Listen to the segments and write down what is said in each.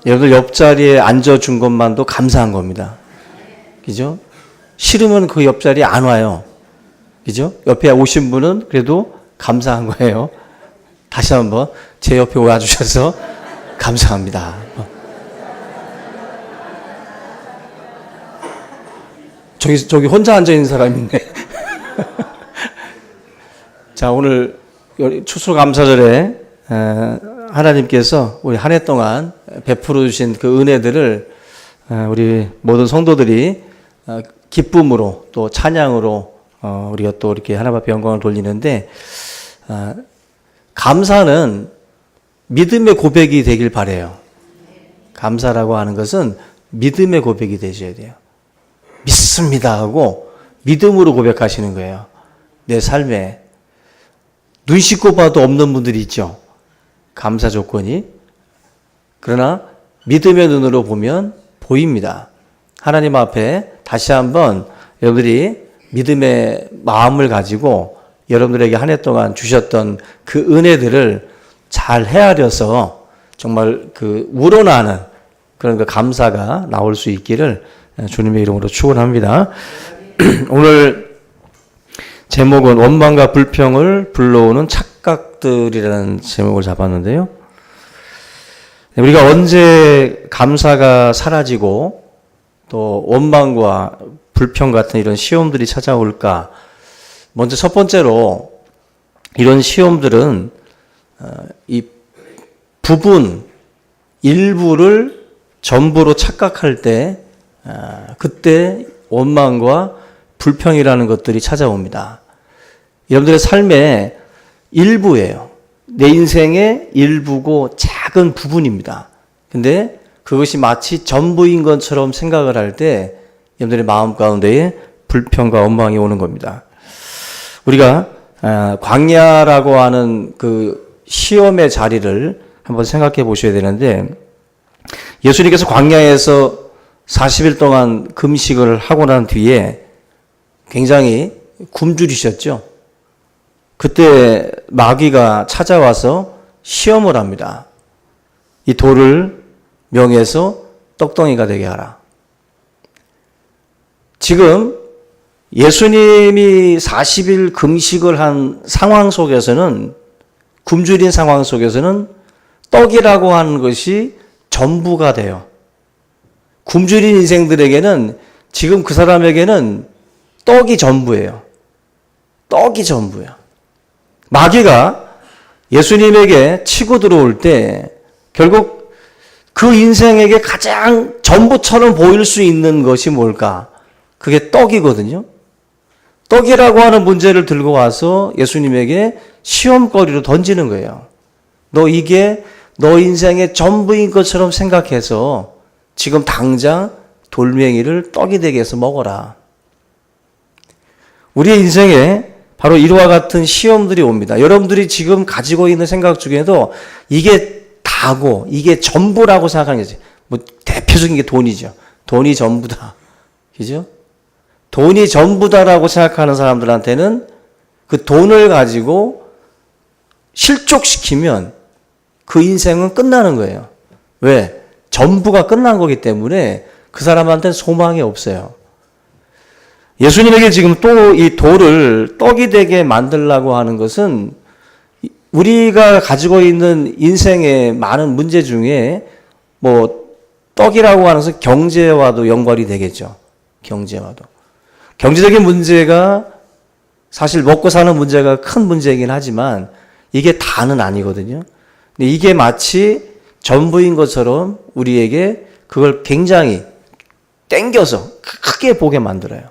여러분들 옆자리에 앉아준 것만도 감사한 겁니다. 그죠? 싫으면 그 옆자리에 안 와요. 그죠? 옆에 오신 분은 그래도 감사한 거예요. 다시 한번 제 옆에 와주셔서 감사합니다. 저기 혼자 앉아있는 사람이 있네. 자, 오늘 추수감사절에 하나님께서 우리 한 해 동안 베풀어 주신 그 은혜들을 우리 모든 성도들이 기쁨으로 또 찬양으로 우리가 또 이렇게 하나님 앞에 영광을 돌리는데, 감사는 믿음의 고백이 되길 바라요. 감사라고 하는 것은 믿음의 고백이 되셔야 돼요. 믿습니다 하고 믿음으로 고백하시는 거예요. 내 삶에 눈 씻고 봐도 없는 분들이 있죠. 감사 조건이. 그러나 믿음의 눈으로 보면 보입니다. 하나님 앞에 다시 한번 여러분들이 믿음의 마음을 가지고 여러분들에게 한 해 동안 주셨던 그 은혜들을 잘 헤아려서 정말 그 우러나는 그런 그 감사가 나올 수 있기를 주님의 이름으로 축원합니다. 오늘 제목은 원망과 불평을 불러오는 착각들이라는 제목을 잡았는데요. 우리가 언제 감사가 사라지고 또 원망과 불평 같은 이런 시험들이 찾아올까? 먼저 첫 번째로 이런 시험들은 이 부분, 일부를 전부로 착각할 때 그때 원망과 불평이라는 것들이 찾아옵니다. 여러분들의 삶의 일부예요. 내 인생의 일부고 작은 부분입니다. 근데 그것이 마치 전부인 것처럼 생각을 할 때 여러분들의 마음 가운데에 불평과 원망이 오는 겁니다. 우리가 광야라고 하는 그 시험의 자리를 한번 생각해 보셔야 되는데, 예수님께서 광야에서 40일 동안 금식을 하고 난 뒤에 굉장히 굶주리셨죠. 그때 마귀가 찾아와서 시험을 합니다. 이 돌을 명해서 떡덩이가 되게 하라. 지금 예수님이 40일 금식을 한 상황 속에서는, 굶주린 상황 속에서는 떡이라고 하는 것이 전부가 돼요. 굶주린 인생들에게는, 지금 그 사람에게는 떡이 전부예요. 떡이 전부예요. 마귀가 예수님에게 치고 들어올 때 결국 그 인생에게 가장 전부처럼 보일 수 있는 것이 뭘까? 그게 떡이거든요. 떡이라고 하는 문제를 들고 와서 예수님에게 시험거리로 던지는 거예요. 너 이게 너 인생의 전부인 것처럼 생각해서 지금 당장 돌멩이를 떡이 되게 해서 먹어라. 우리의 인생에 바로 이와 같은 시험들이 옵니다. 여러분들이 지금 가지고 있는 생각 중에도 이게 다고 이게 전부라고 생각하는 거지. 뭐 대표적인 게 돈이죠. 돈이 전부다. 그죠? 돈이 전부다라고 생각하는 사람들한테는 그 돈을 가지고 실족시키면 그 인생은 끝나는 거예요. 왜? 전부가 끝난 거기 때문에 그 사람한테는 소망이 없어요. 예수님에게 지금 또 이 돌을 떡이 되게 만들려고 하는 것은 우리가 가지고 있는 인생의 많은 문제 중에 뭐 떡이라고 하는 것은 경제와도 연관이 되겠죠. 경제와도. 경제적인 문제가 사실 먹고 사는 문제가 큰 문제이긴 하지만 이게 다는 아니거든요. 근데 이게 마치 전부인 것처럼 우리에게 그걸 굉장히 땡겨서 크게 보게 만들어요.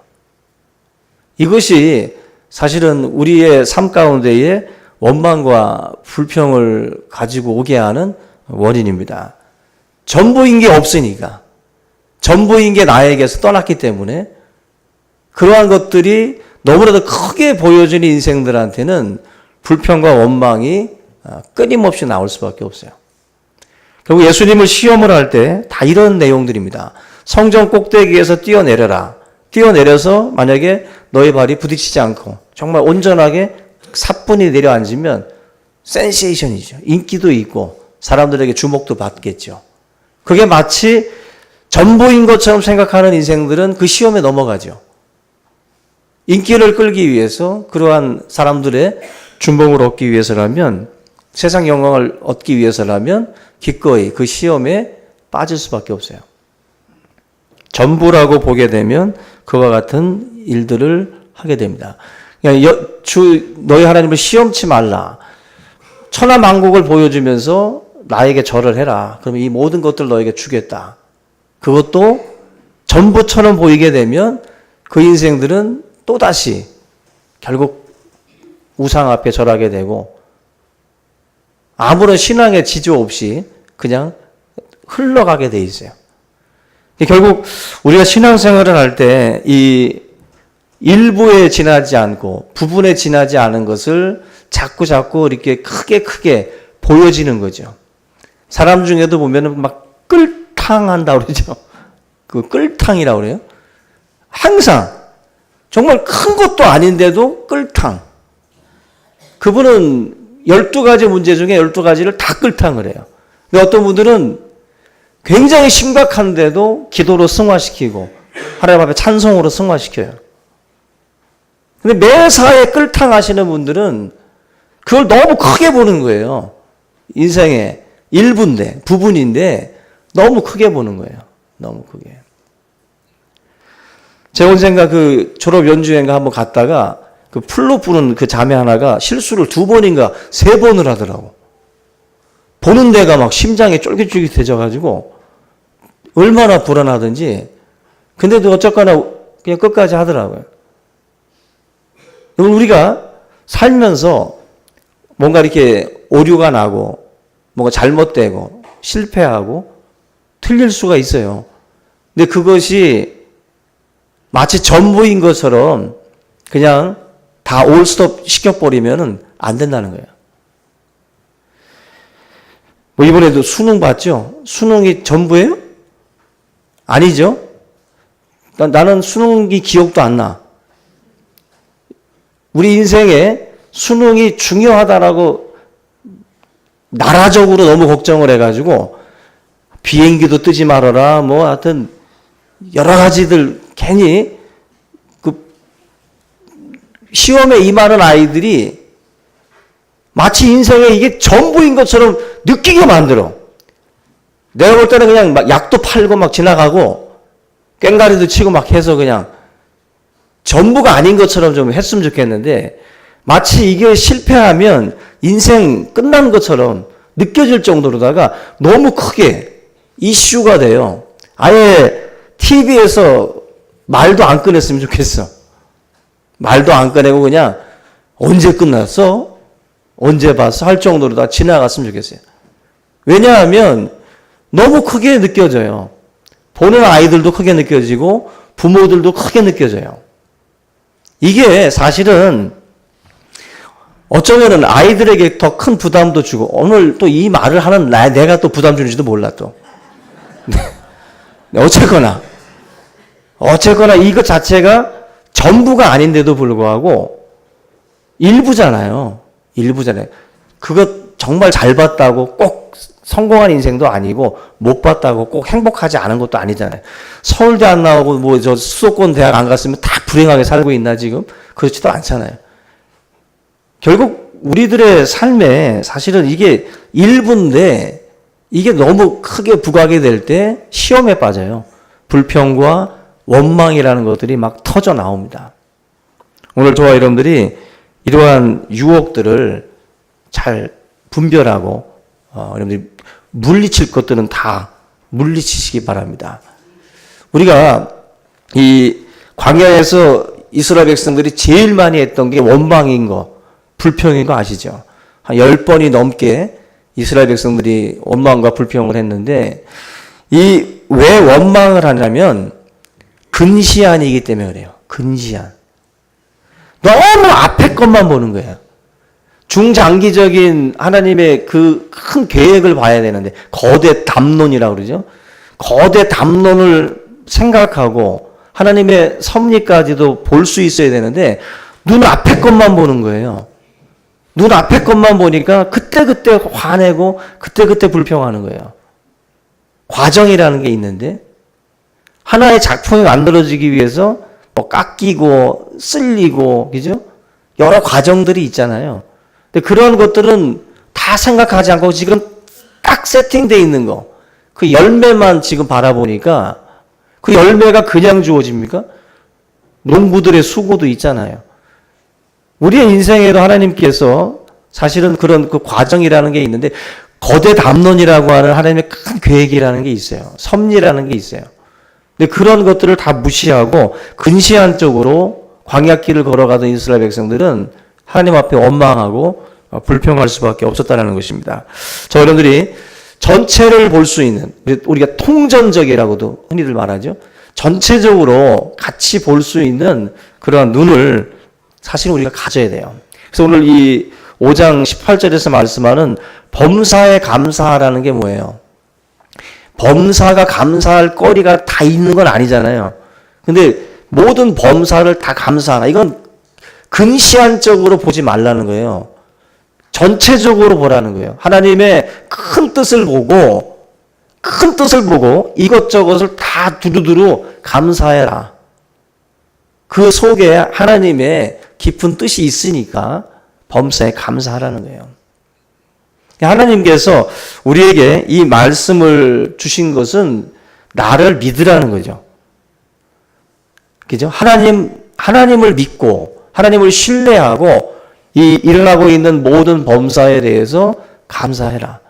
이것이 사실은 우리의 삶 가운데에 원망과 불평을 가지고 오게 하는 원인입니다. 전부인 게 없으니까. 전부인 게 나에게서 떠났기 때문에 그러한 것들이 너무나도 크게 보여지는 인생들한테는 불평과 원망이 끊임없이 나올 수밖에 없어요. 결국 예수님을 시험을 할 때 다 이런 내용들입니다. 성전 꼭대기에서 뛰어내려라. 뛰어내려서 만약에 너의 발이 부딪히지 않고 정말 온전하게 사뿐히 내려앉으면 센세이션이죠. 인기도 있고 사람들에게 주목도 받겠죠. 그게 마치 전부인 것처럼 생각하는 인생들은 그 시험에 넘어가죠. 인기를 끌기 위해서, 그러한 사람들의 준봉을 얻기 위해서라면, 세상 영광을 얻기 위해서라면 기꺼이 그 시험에 빠질 수밖에 없어요. 전부라고 보게 되면 그와 같은 일들을 하게 됩니다. 너희 하나님을 시험치 말라. 천하만국을 보여주면서 나에게 절을 해라. 그러면 이 모든 것들 너에게 주겠다. 그것도 전부처럼 보이게 되면 그 인생들은 또다시 결국 우상 앞에 절하게 되고 아무런 신앙의 지조 없이 그냥 흘러가게 돼 있어요. 결국 우리가 신앙생활을 할 때 이 일부에 지나지 않고 부분에 지나지 않은 것을 자꾸 이렇게 크게 보여지는 거죠. 사람 중에도 보면은 막 끌탕한다 그러죠. 그 끌탕이라고 그래요. 항상 정말 큰 것도 아닌데도 끌탕. 그분은 12가지 문제 중에 12가지를 다 끌탕을 해요. 근데 어떤 분들은 굉장히 심각한데도 기도로 승화시키고 하나님 앞에 찬송으로 승화시켜요. 근데 매사에 끌탕 하시는 분들은 그걸 너무 크게 보는 거예요. 인생의 일부인데, 부분인데 너무 크게 보는 거예요. 너무 크게. 제가 언젠가 그 졸업 연주회인가 한번 갔다가 그 플룻 부는 그 자매 하나가 실수를 2번인가 3번을 하더라고. 보는 데가 막 심장이 쫄깃쫄깃해져가지고 얼마나 불안하든지. 근데도 어쨌거나 그냥 끝까지 하더라고요. 우리가 살면서 뭔가 이렇게 오류가 나고 뭔가 잘못되고 실패하고 틀릴 수가 있어요. 근데 그것이 마치 전부인 것처럼 그냥 다 올스톱 시켜버리면 안 된다는 거예요. 뭐 이번에도 수능 봤죠? 수능이 전부예요? 아니죠? 나는 수능이 기억도 안 나. 우리 인생에 수능이 중요하다라고 나라적으로 너무 걱정을 해가지고 비행기도 뜨지 말아라 뭐 하여튼 여러 가지들 괜히 그 시험에 임하는 아이들이 마치 인생에 이게 전부인 것처럼 느끼게 만들어. 내가 볼 때는 그냥 막 약도 팔고 막 지나가고 꽹가리도 치고 막 해서 그냥 전부가 아닌 것처럼 좀 했으면 좋겠는데 마치 이게 실패하면 인생 끝난 것처럼 느껴질 정도로다가 너무 크게 이슈가 돼요. 아예 TV에서 말도 안 꺼냈으면 좋겠어. 말도 안 꺼내고 그냥 언제 끝났어? 언제 봤어? 할 정도로 다 지나갔으면 좋겠어요. 왜냐하면 너무 크게 느껴져요. 보는 아이들도 크게 느껴지고 부모들도 크게 느껴져요. 이게 사실은 어쩌면은 아이들에게 더 큰 부담도 주고 오늘 또 이 말을 하는 내가 또 부담 주는지도 몰라 또. 어쨌거나 이것 자체가 전부가 아닌데도 불구하고 일부잖아요. 그것 정말 잘 봤다고 꼭 성공한 인생도 아니고 못 봤다고 꼭 행복하지 않은 것도 아니잖아요. 서울대 안 나오고 뭐 저 수도권 대학 안 갔으면 다 불행하게 살고 있나 지금? 그렇지도 않잖아요. 결국 우리들의 삶에 사실은 이게 일부인데 이게 너무 크게 부각이 될 때 시험에 빠져요. 불평과 원망이라는 것들이 막 터져 나옵니다. 오늘 저와 여러분들이 이러한 유혹들을 잘 분별하고 여러분들이 물리칠 것들은 다 물리치시기 바랍니다. 우리가 이 광야에서 이스라엘 백성들이 제일 많이 했던 게 원망인 거, 불평인 거 아시죠? 한 10번이 넘게 이스라엘 백성들이 원망과 불평을 했는데 왜 원망을 하냐면 근시안이기 때문에 그래요. 근시안. 너무 앞에 것만 보는 거예요. 중장기적인 하나님의 그 큰 계획을 봐야 되는데 거대 담론이라고 그러죠. 거대 담론을 생각하고 하나님의 섭리까지도 볼 수 있어야 되는데 눈 앞에 것만 보는 거예요. 눈 앞에 것만 보니까 그때그때 화내고 그때그때 불평하는 거예요. 과정이라는 게 있는데 하나의 작품이 만들어지기 위해서 뭐 깎이고 쓸리고 그죠? 여러 과정들이 있잖아요. 근데 그런 것들은 다 생각하지 않고 지금 딱 세팅되어 있는 거. 그 열매만 지금 바라보니까 그 열매가 그냥 주어집니까? 농부들의 수고도 있잖아요. 우리의 인생에도 하나님께서 사실은 그런 그 과정이라는 게 있는데 거대 담론이라고 하는 하나님의 큰 계획이라는 게 있어요. 섭리라는 게 있어요. 근데 그런 것들을 다 무시하고 근시안적으로 광야길을 걸어가던 이스라엘 백성들은 하나님 앞에 원망하고 불평할 수밖에 없었다는 것입니다. 저 여러분들이 전체를 볼 수 있는, 우리가 통전적이라고도 흔히들 말하죠. 전체적으로 같이 볼 수 있는 그러한 눈을 사실 우리가 가져야 돼요. 그래서 오늘 이 5장 18절에서 말씀하는 범사에 감사하라는 게 뭐예요? 범사가 감사할 거리가 다 있는 건 아니잖아요. 근데 모든 범사를 다 감사하라. 이건 근시안적으로 보지 말라는 거예요. 전체적으로 보라는 거예요. 하나님의 큰 뜻을 보고 이것저것을 다 두루두루 감사해라. 그 속에 하나님의 깊은 뜻이 있으니까 범사에 감사하라는 거예요. 하나님께서 우리에게 이 말씀을 주신 것은 나를 믿으라는 거죠. 그죠? 하나님을 믿고 하나님을 신뢰하고 이 일어나고 있는 모든 범사에 대해서 감사해라.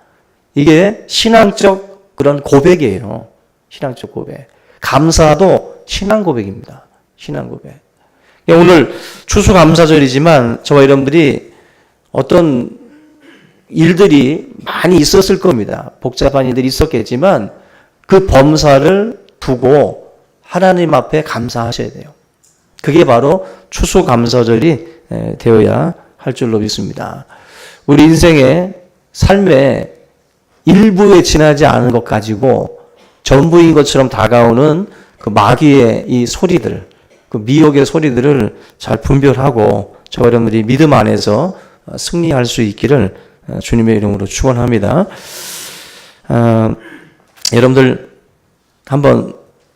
이게 신앙적 그런 고백이에요. 신앙적 고백. 감사도 신앙 고백입니다. 신앙 고백. 오늘 추수감사절이지만 저와 여러분들이 어떤 일들이 많이 있었을 겁니다. 복잡한 일들이 있었겠지만 그 범사를 두고 하나님 앞에 감사하셔야 돼요. 그게 바로 추수감사절이 되어야 할 줄로 믿습니다. 우리 인생의 삶의 일부에 지나지 않은 것 가지고 전부인 것처럼 다가오는 그 마귀의 이 소리들, 그 미혹의 소리들을 잘 분별하고 저 여러분들이 믿음 안에서 승리할 수 있기를 주님의 이름으로 축원합니다. 여러분들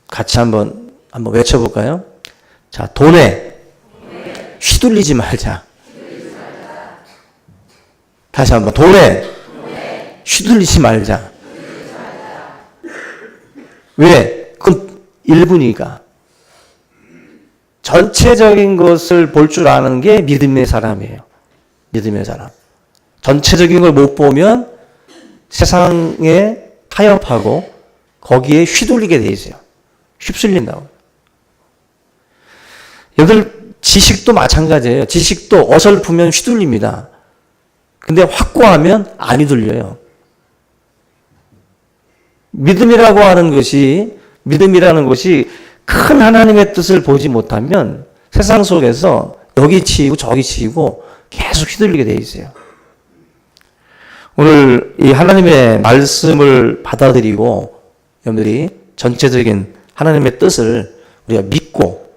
같이 한번 외쳐볼까요? 자, 돈에 휘둘리지 말자. 다시 한번 돈에 휘둘리지 말자. 왜? 그건 일부니까. 전체적인 것을 볼 줄 아는 게 믿음의 사람이에요. 믿음의 사람. 전체적인 걸 못 보면 세상에 타협하고 거기에 휘둘리게 돼 있어요. 휩쓸린다고. 여러분 지식도 마찬가지예요. 지식도 어설프면 휘둘립니다. 근데 확고하면 안 휘둘려요. 믿음이라는 것이 큰 하나님의 뜻을 보지 못하면 세상 속에서 여기 치이고 저기 치이고 계속 휘둘리게 돼 있어요. 오늘 이 하나님의 말씀을 받아들이고 여러분들이 전체적인 하나님의 뜻을 우리가 믿고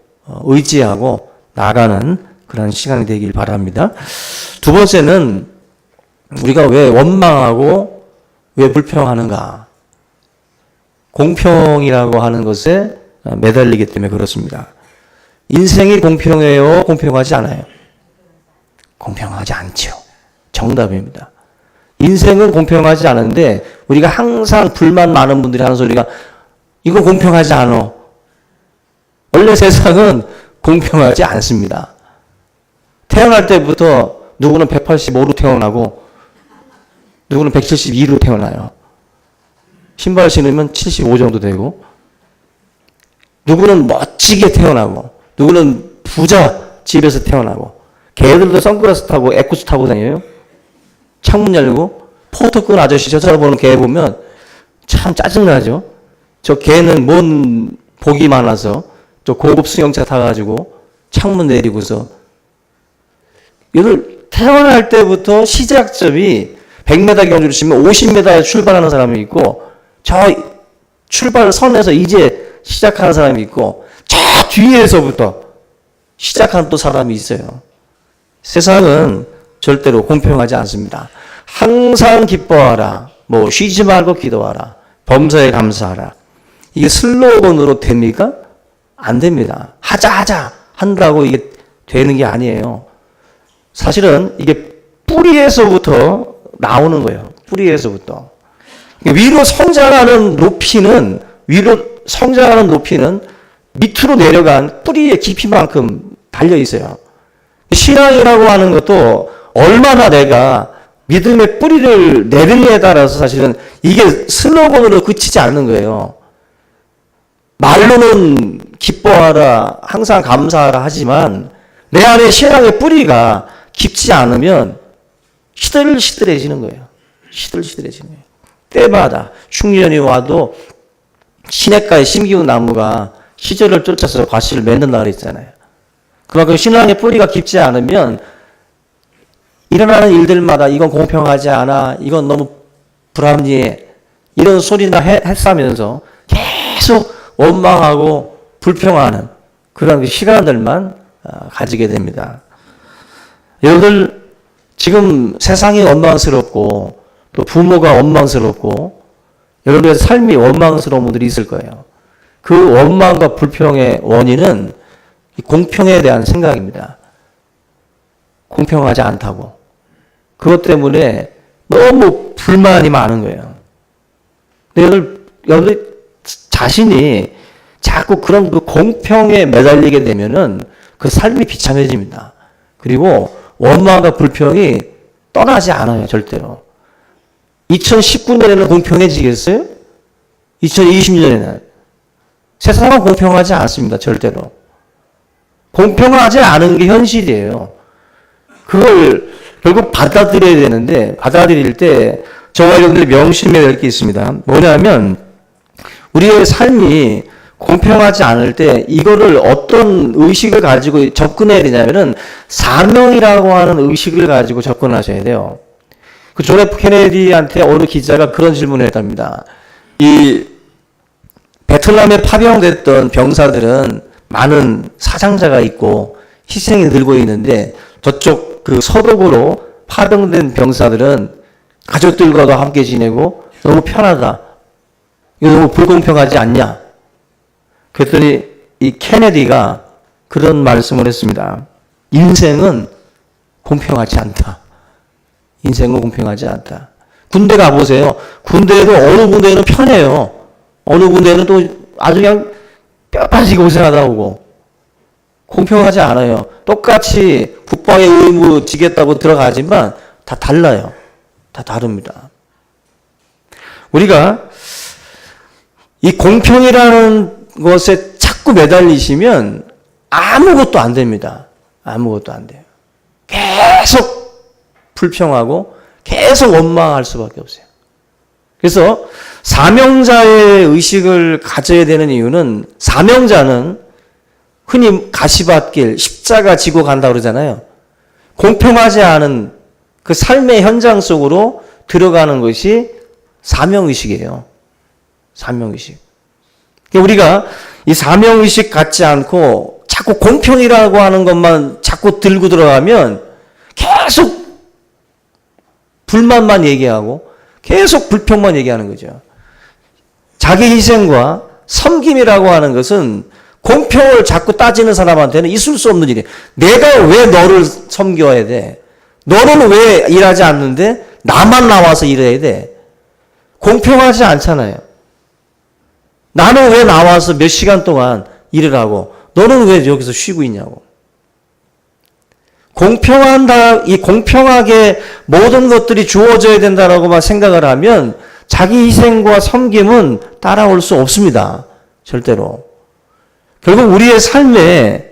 의지하고 나가는 그런 시간이 되길 바랍니다. 두 번째는 우리가 왜 원망하고 왜 불평하는가? 공평이라고 하는 것에 매달리기 때문에 그렇습니다. 인생이 공평해요? 공평하지 않아요? 공평하지 않죠. 정답입니다. 인생은 공평하지 않은데 우리가 항상 불만 많은 분들이 하는 소리가 이거 공평하지 않아. 원래 세상은 공평하지 않습니다. 태어날 때부터 누구는 185로 태어나고 누구는 172로 태어나요. 신발 신으면 75 정도 되고 누구는 멋지게 태어나고 누구는 부자 집에서 태어나고 걔들도 선글라스 타고 에쿠스 타고 다녀요. 창문 열고 포토 끈 아저씨 저 쳐다보는 걔 보면 참 짜증나죠. 저 걔는 뭔 복이 많아서 저 고급 승용차 타가지고 창문 내리고서 얘들 태어날 때부터 시작점이 100m 경주를 치면 50m에 출발하는 사람이 있고 저 출발선에서 이제 시작하는 사람이 있고 저 뒤에서부터 시작하는 또 사람이 있어요. 세상은 절대로 공평하지 않습니다. 항상 기뻐하라. 쉬지 말고 기도하라. 범사에 감사하라. 이게 슬로건으로 됩니까? 안 됩니다. 하자 한다고 이게 되는 게 아니에요. 사실은 이게 뿌리에서부터 나오는 거예요. 뿌리에서부터. 위로 성장하는 높이는 밑으로 내려간 뿌리의 깊이만큼 달려 있어요. 신앙이라고 하는 것도 얼마나 내가 믿음의 뿌리를 내리느냐에 따라서 사실은 이게 슬로건으로 그치지 않는 거예요. 말로는 기뻐하라, 항상 감사하라 하지만 내 안에 신앙의 뿌리가 깊지 않으면 시들시들해지는 거예요. 시들시들해지는 거예요. 때마다 흉년이 와도 시냇가에 심기운 나무가 시절을 쫓아서 과실을 맺는 날이 있잖아요. 그만큼 신앙의 뿌리가 깊지 않으면 일어나는 일들마다 이건 공평하지 않아, 이건 너무 불합리해, 이런 소리나 했으면서 계속 원망하고 불평하는 그런 시간들만 가지게 됩니다. 여러분들 지금 세상이 원망스럽고 또 부모가 원망스럽고 여러분의 삶이 원망스러운 분들이 있을 거예요. 그 원망과 불평의 원인은 공평에 대한 생각입니다. 공평하지 않다고. 그것 때문에 너무 불만이 많은 거예요. 근데 여러분들 자신이 자꾸 그런 그 공평에 매달리게 되면은 그 삶이 비참해집니다. 그리고 원망과 불평이 떠나지 않아요, 절대로. 2019년에는 공평해지겠어요? 2020년에는. 세상은 공평하지 않습니다, 절대로. 공평하지 않은 게 현실이에요. 그걸 결국 받아들여야 되는데, 받아들일 때 저와 여러분들이 명심해야 될 게 있습니다. 뭐냐면, 우리의 삶이 공평하지 않을 때 이거를 어떤 의식을 가지고 접근해야 되냐면은 사명이라고 하는 의식을 가지고 접근하셔야 돼요. 그 존 F 케네디한테 어느 기자가 그런 질문을 했답니다. 이 베트남에 파병됐던 병사들은 많은 사상자가 있고 희생이 늘고 있는데 저쪽 그 서독으로 파병된 병사들은 가족들과도 함께 지내고 너무 편하다. 이거 너무 불공평하지 않냐? 그랬더니 이 케네디가 그런 말씀을 했습니다. 인생은 공평하지 않다. 인생은 공평하지 않다. 군대 가보세요. 군대에도 어느 군대는 편해요. 어느 군대는 또 아주 그냥 뼈 빠지게 고생하다 오고. 공평하지 않아요. 똑같이 국방의 의무 지겠다고 들어가지만 다 달라요. 다 다릅니다. 우리가 이 공평이라는 것에 자꾸 매달리시면 아무것도 안 됩니다. 아무것도 안 돼요. 계속 불평하고 계속 원망할 수밖에 없어요. 그래서 사명자의 의식을 가져야 되는 이유는 사명자는 흔히 가시밭길, 십자가 지고 간다 그러잖아요. 공평하지 않은 그 삶의 현장 속으로 들어가는 것이 사명의식이에요. 사명의식. 우리가 이 사명의식 갖지 않고 자꾸 공평이라고 하는 것만 자꾸 들고 들어가면 계속 불만만 얘기하고 계속 불평만 얘기하는 거죠. 자기 희생과 섬김이라고 하는 것은 공평을 자꾸 따지는 사람한테는 있을 수 없는 일이에요. 내가 왜 너를 섬겨야 돼? 너는 왜 일하지 않는데 나만 나와서 일해야 돼? 공평하지 않잖아요. 나는 왜 나와서 몇 시간 동안 일을 하고 너는 왜 여기서 쉬고 있냐고. 이 공평하게 모든 것들이 주어져야 된다라고만 생각을 하면 자기 희생과 섬김은 따라올 수 없습니다. 절대로. 결국 우리의 삶에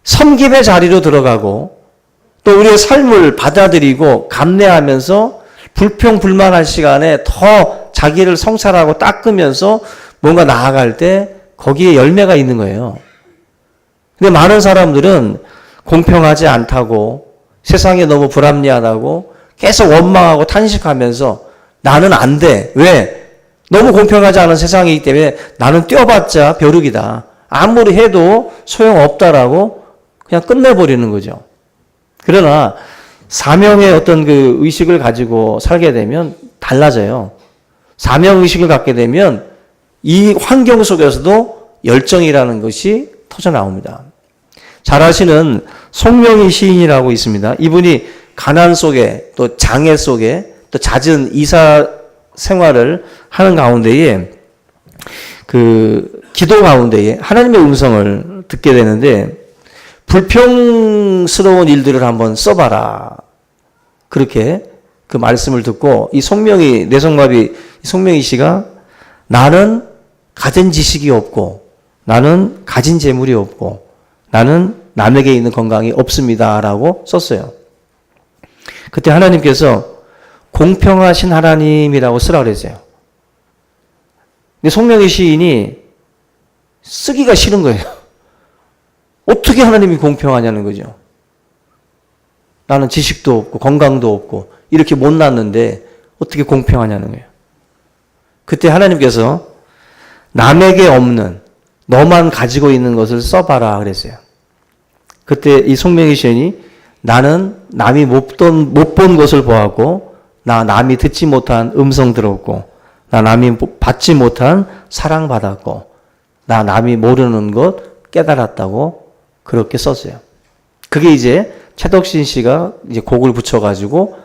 섬김의 자리로 들어가고 또 우리의 삶을 받아들이고 감내하면서 불평불만할 시간에 더 자기를 성찰하고 닦으면서 뭔가 나아갈 때 거기에 열매가 있는 거예요. 근데 많은 사람들은 공평하지 않다고 세상이 너무 불합리하다고 계속 원망하고 탄식하면서 나는 안 돼. 왜? 너무 공평하지 않은 세상이기 때문에 나는 뛰어봤자 벼룩이다. 아무리 해도 소용없다라고 그냥 끝내버리는 거죠. 그러나 사명의 어떤 그 의식을 가지고 살게 되면 달라져요. 사명의식을 갖게 되면 이 환경 속에서도 열정이라는 것이 터져 나옵니다. 잘 아시는 송명희 시인이라고 있습니다. 이분이 가난 속에 또 장애 속에 또 잦은 이사 생활을 하는 가운데에 그 기도 가운데에 하나님의 음성을 듣게 되는데 불평스러운 일들을 한번 써봐라. 그렇게 그 말씀을 듣고 이 송명희 뇌성마비 송명희 씨가 나는 가진 지식이 없고 나는 가진 재물이 없고 나는 남에게 있는 건강이 없습니다라고 썼어요. 그때 하나님께서 공평하신 하나님이라고 쓰라 그랬어요. 근데 송명희 시인이 쓰기가 싫은 거예요. 어떻게 하나님이 공평하냐는 거죠. 나는 지식도 없고 건강도 없고 이렇게 못났는데 어떻게 공평하냐는 거예요. 그때 하나님께서 남에게 없는 너만 가지고 있는 것을 써봐라 그랬어요. 그때 이 송명희 시인이 나는 남이 못 본 것을 보았고 나 남이 듣지 못한 음성 들었고 나 남이 받지 못한 사랑 받았고 나 남이 모르는 것 깨달았다고 그렇게 썼어요. 그게 이제 최덕신 씨가 이제 곡을 붙여가지고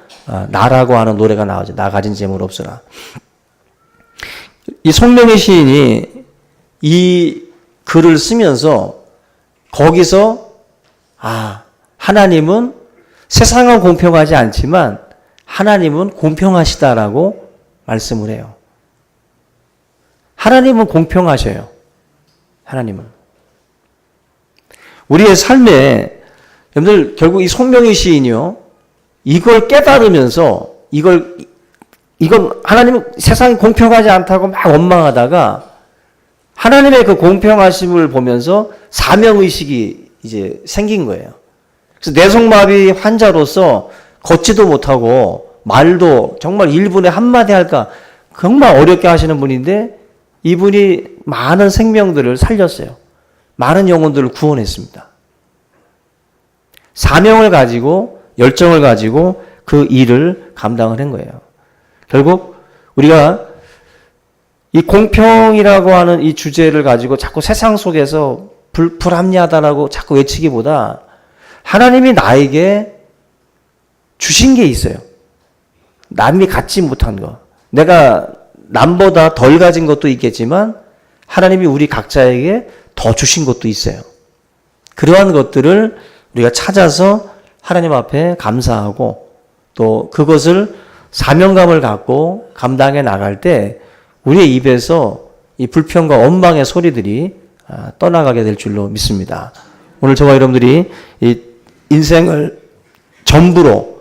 나라고 하는 노래가 나오죠. 나 가진 재물 없으나. 이 송명희 시인이 이 글을 쓰면서 거기서 하나님은 세상은 공평하지 않지만 하나님은 공평하시다라고 말씀을 해요. 하나님은 공평하셔요. 하나님은. 우리의 삶에 여러분들 결국 이 송명희 시인이요. 이걸 깨달으면서 이건 하나님은 세상이 공평하지 않다고 막 원망하다가 하나님의 그 공평하심을 보면서 사명의식이 이제 생긴 거예요. 그래서 뇌성마비 환자로서 걷지도 못하고 말도 정말 1분에 한마디 할까 정말 어렵게 하시는 분인데 이분이 많은 생명들을 살렸어요. 많은 영혼들을 구원했습니다. 사명을 가지고 열정을 가지고 그 일을 감당을 한 거예요. 결국 우리가 이 공평이라고 하는 이 주제를 가지고 자꾸 세상 속에서 불합리하다라고 자꾸 외치기보다 하나님이 나에게 주신 게 있어요. 남이 갖지 못한 거. 내가 남보다 덜 가진 것도 있겠지만 하나님이 우리 각자에게 더 주신 것도 있어요. 그러한 것들을 우리가 찾아서 하나님 앞에 감사하고 또 그것을 사명감을 갖고 감당해 나갈 때 우리의 입에서 이 불평과 원망의 소리들이 떠나가게 될 줄로 믿습니다. 오늘 저와 여러분들이 이 인생을 전부로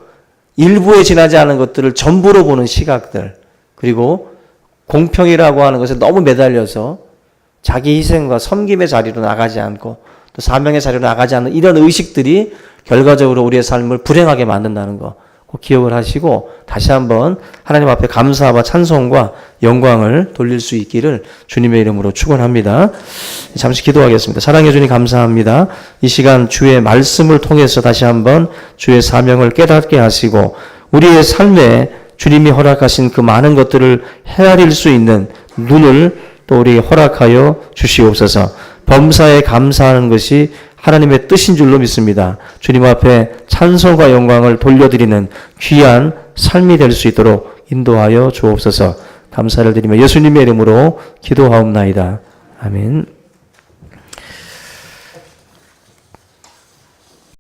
일부에 지나지 않은 것들을 전부로 보는 시각들 그리고 공평이라고 하는 것에 너무 매달려서 자기 희생과 섬김의 자리로 나가지 않고 또 사명의 자리로 나가지 않는 이런 의식들이 결과적으로 우리의 삶을 불행하게 만든다는 거 꼭 기억을 하시고 다시 한번 하나님 앞에 감사와 찬송과 영광을 돌릴 수 있기를 주님의 이름으로 축원합니다. 잠시 기도하겠습니다. 사랑해 주님 감사합니다. 이 시간 주의 말씀을 통해서 다시 한번 주의 사명을 깨닫게 하시고 우리의 삶에 주님이 허락하신 그 많은 것들을 헤아릴 수 있는 눈을 또 우리에게 허락하여 주시옵소서. 범사에 감사하는 것이 하나님의 뜻인 줄로 믿습니다. 주님 앞에 찬송과 영광을 돌려드리는 귀한 삶이 될 수 있도록 인도하여 주옵소서. 감사를 드리며 예수님의 이름으로 기도하옵나이다. 아멘.